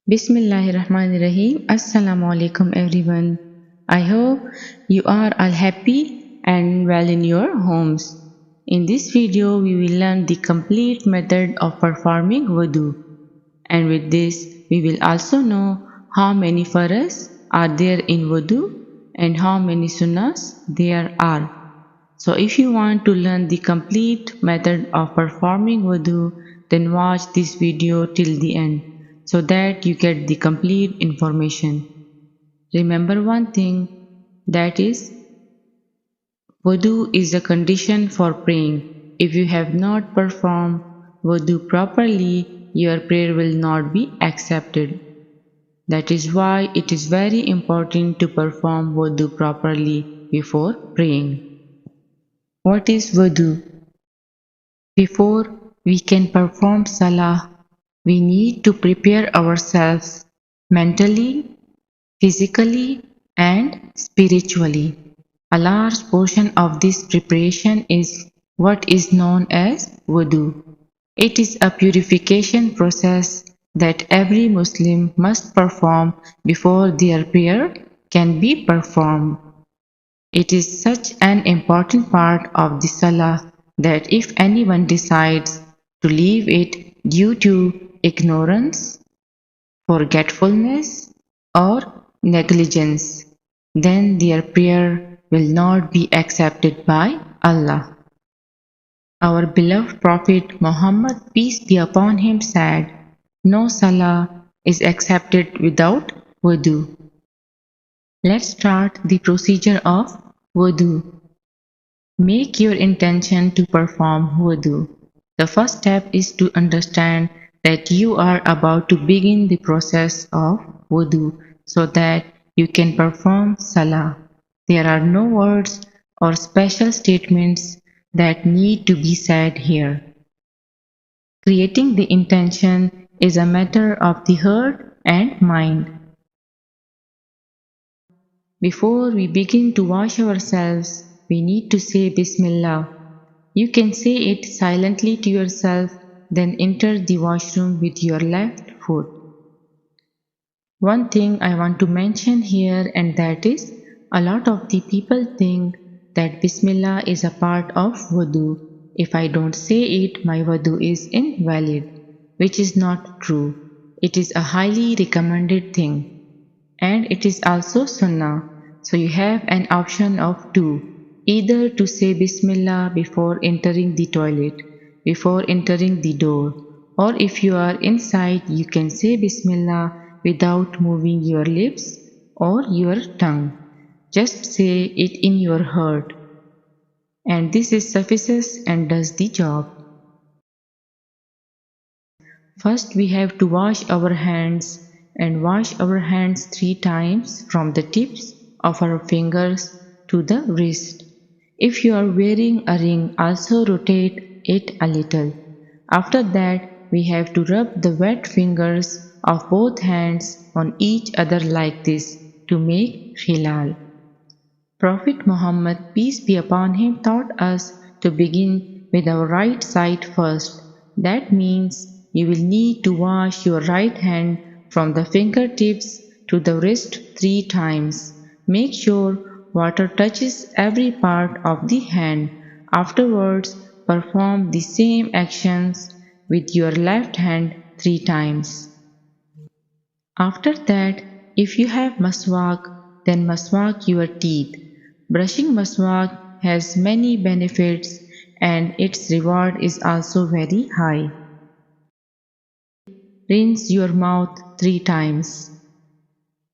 Bismillahirrahmanirrahim. Assalamu alaikum everyone. I hope you are all happy and well in your homes. In this video, we will learn the complete method of performing wudu. And with this, we will also know how many faraz are there in wudu and how many sunnahs there are. So if you want to learn the complete method of performing wudu, then watch this video till the end so that you get the complete information. Remember one thing, that is, wudu is a condition for praying. If you have not performed wudu properly, your prayer will not be accepted. That is why it is very important to perform wudu properly before praying. What is wudu? Before we can perform salah, we need to prepare ourselves mentally, physically, and spiritually. A large portion of this preparation is what is known as wudu. It is a purification process that every Muslim must perform before their prayer can be performed. It is such an important part of the salah that if anyone decides to leave it due to ignorance, forgetfulness, or negligence, then their prayer will not be accepted by Allah. Our beloved Prophet Muhammad, peace be upon him, said, "No salah is accepted without wudu." Let's start the procedure of wudu. Make your intention to perform wudu. The first step is to understand that you are about to begin the process of wudu so that you can perform salah. There are no words or special statements that need to be said here. Creating the intention is a matter of the heart and mind. Before we begin to wash ourselves, we need to say Bismillah. You can say it silently to yourself, then enter the washroom with your left foot. One thing I want to mention here, and that is, a lot of the people think that Bismillah is a part of wudu. If I don't say it, my wudu is invalid, which is not true. It is a highly recommended thing. And it is also sunnah, so you have an option of two, either to say Bismillah before entering the toilet, before entering the door, or if you are inside you can say Bismillah without moving your lips or your tongue. Just say it in your heart, and this is suffices and does the job. First we have to wash our hands and wash our hands 3 times from the tips of our fingers to the wrist. If you are wearing a ring, also rotate it a little. After that, we have to rub the wet fingers of both hands on each other like this to make khilal. Prophet Muhammad, peace be upon him, taught us to begin with our right side first. That means you will need to wash your right hand from the fingertips to the wrist 3 times. Make sure water touches every part of the hand. Afterwards, perform the same actions with your left hand 3 times. After that, if you have maswak, then maswak your teeth. Brushing maswak has many benefits and its reward is also very high. Rinse your mouth 3 times.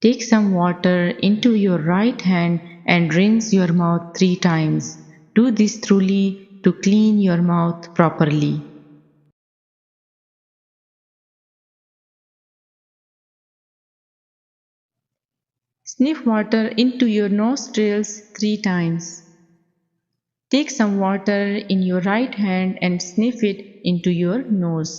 Take some water into your right hand and rinse your mouth 3 times. Do this thoroughly to clean your mouth properly. Sniff water into your nostrils 3 times. Take some water in your right hand and sniff it into your nose.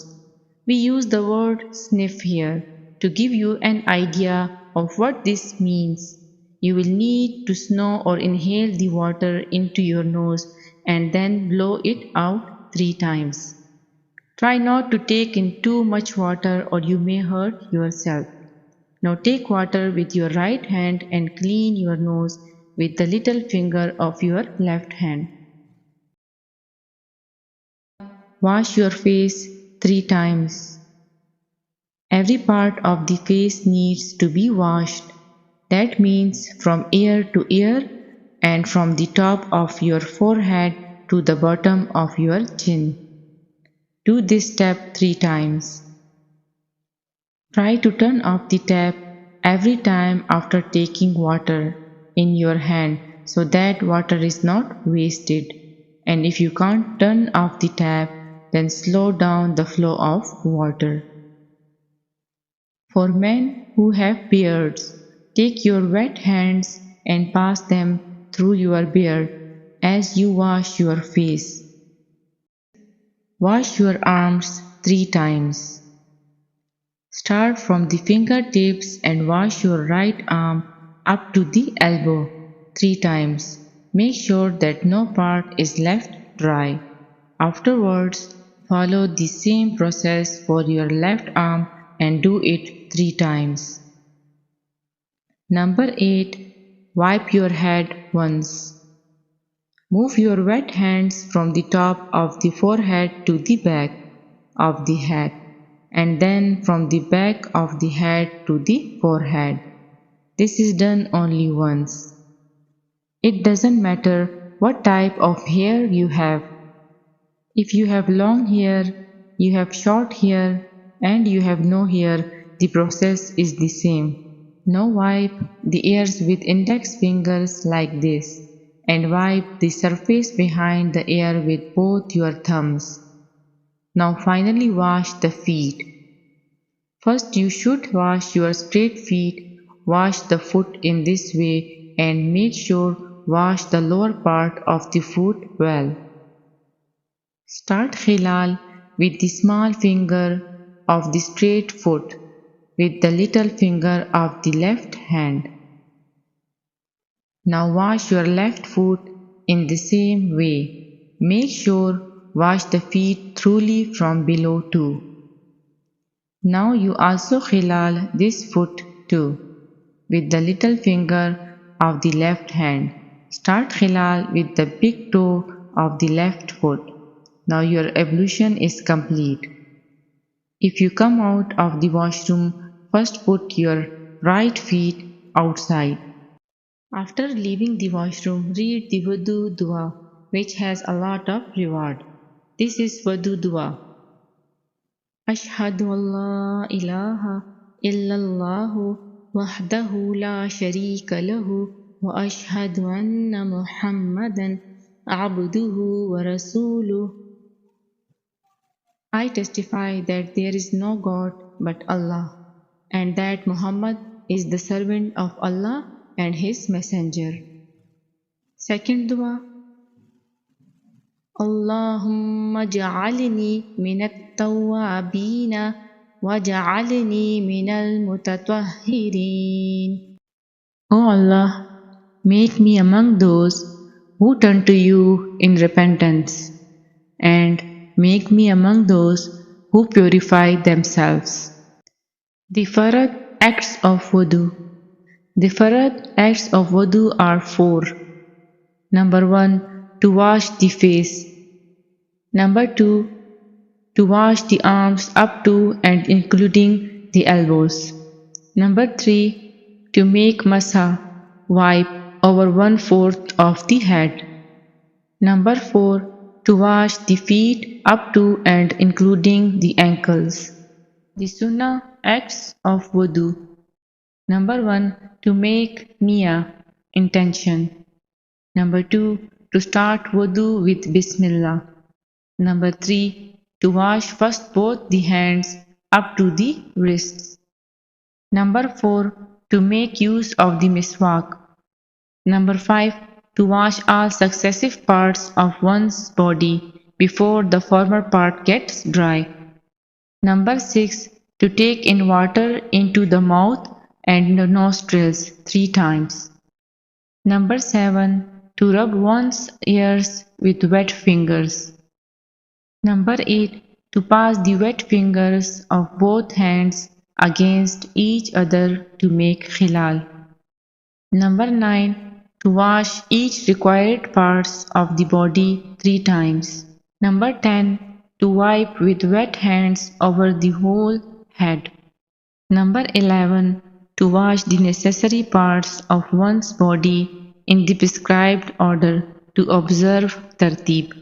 We use the word sniff here to give you an idea of what this means. You will need to snort or inhale the water into your nose and then blow it out 3 times. Try not to take in too much water or you may hurt yourself. Now take water with your right hand and clean your nose with the little finger of your left hand. Wash your face 3 times. Every part of the face needs to be washed. That means from ear to ear and from the top of your forehead to the bottom of your chin. Do this step 3 times. Try to turn off the tap every time after taking water in your hand so that water is not wasted. And if you can't turn off the tap, then slow down the flow of water. For men who have beards, take your wet hands and pass them through your beard as you wash your face. Wash your arms 3 times. Start from the fingertips and wash your right arm up to the elbow 3 times. Make sure that no part is left dry. Afterwards, follow the same process for your left arm and do it 3 times. Number 8. Wipe your head once. Move your wet hands from the top of the forehead to the back of the head, and then from the back of the head to the forehead. This is done only once. It doesn't matter what type of hair you have. If you have long hair, you have short hair, and you have no hair, the process is the same. Now wipe the ears with index fingers like this, and wipe the surface behind the ear with both your thumbs. Now finally wash the feet. First you should wash your straight feet. Wash the foot in this way and make sure wash the lower part of the foot well. Start khilal with the small finger of the straight foot with the little finger of the left hand. Now wash your left foot in the same way. Make sure wash the feet thoroughly from below too. Now you also khilal this foot too with the little finger of the left hand. Start khilal with the big toe of the left foot. Now your ablution is complete. If you come out of the washroom, first put your right feet outside. After leaving the washroom, read the Wudu dua, which has a lot of reward. This is Wudu dua. Ashhadu an la ilaha illallah wahdahu la sharika lahu wa ashhadu anna Muhammadan abduhu wa rasuluh. I testify that there is no God but Allah, and that Muhammad is the servant of Allah and His messenger. Second dua. Allahumma ja'alni minat tawwabina wa ja'alni minal mutatahhirin. O Allah, make me among those who turn to you in repentance, and make me among those who purify themselves. The Faraz acts of Wudu. The Faraz acts of Wudu are 4. Number 1. To wash the face. Number 2. To wash the arms up to and including the elbows. Number 3. To make masa, wipe over 1/4 of the head. Number 4. To wash the feet up to and including the ankles. The sunnah acts of Wudu. Number 1. To make niyyah, intention. Number 2. To start Wudu with Bismillah. Number 3. To wash first both the hands up to the wrists. Number 4. To make use of the miswak. Number 5. To wash all successive parts of one's body before the former part gets dry. Number 6. To take in water into the mouth and the nostrils 3 times. Number 7. To rub one's ears with wet fingers. Number 8. To pass the wet fingers of both hands against each other to make khilal. Number 9. To wash each required parts of the body 3 times. Number 10. To wipe with wet hands over the whole head. Number 11. To wash the necessary parts of one's body in the prescribed order to observe tartib.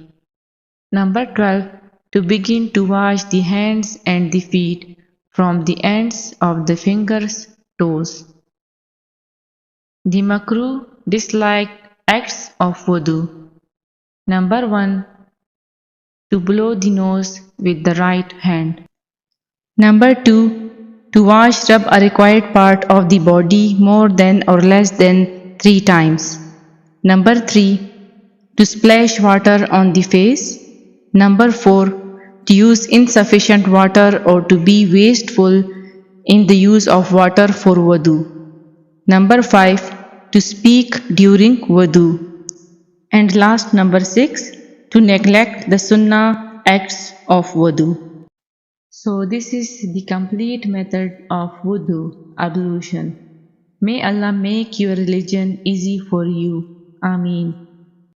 Number 12. To begin to wash the hands and the feet from the ends of the fingers, toes. The makruh disliked acts of wudu. Number 1. To blow the nose with the right hand. Number 2. To rub a required part of the body more than or less than 3 times. Number 3. To splash water on the face. Number 4. To use insufficient water or to be wasteful in the use of water for wudu. Number 5. To speak during wudu. And last, number 6. To neglect the sunnah acts of wudu. So this is the complete method of wudu, ablution. May Allah make your religion easy for you. Ameen.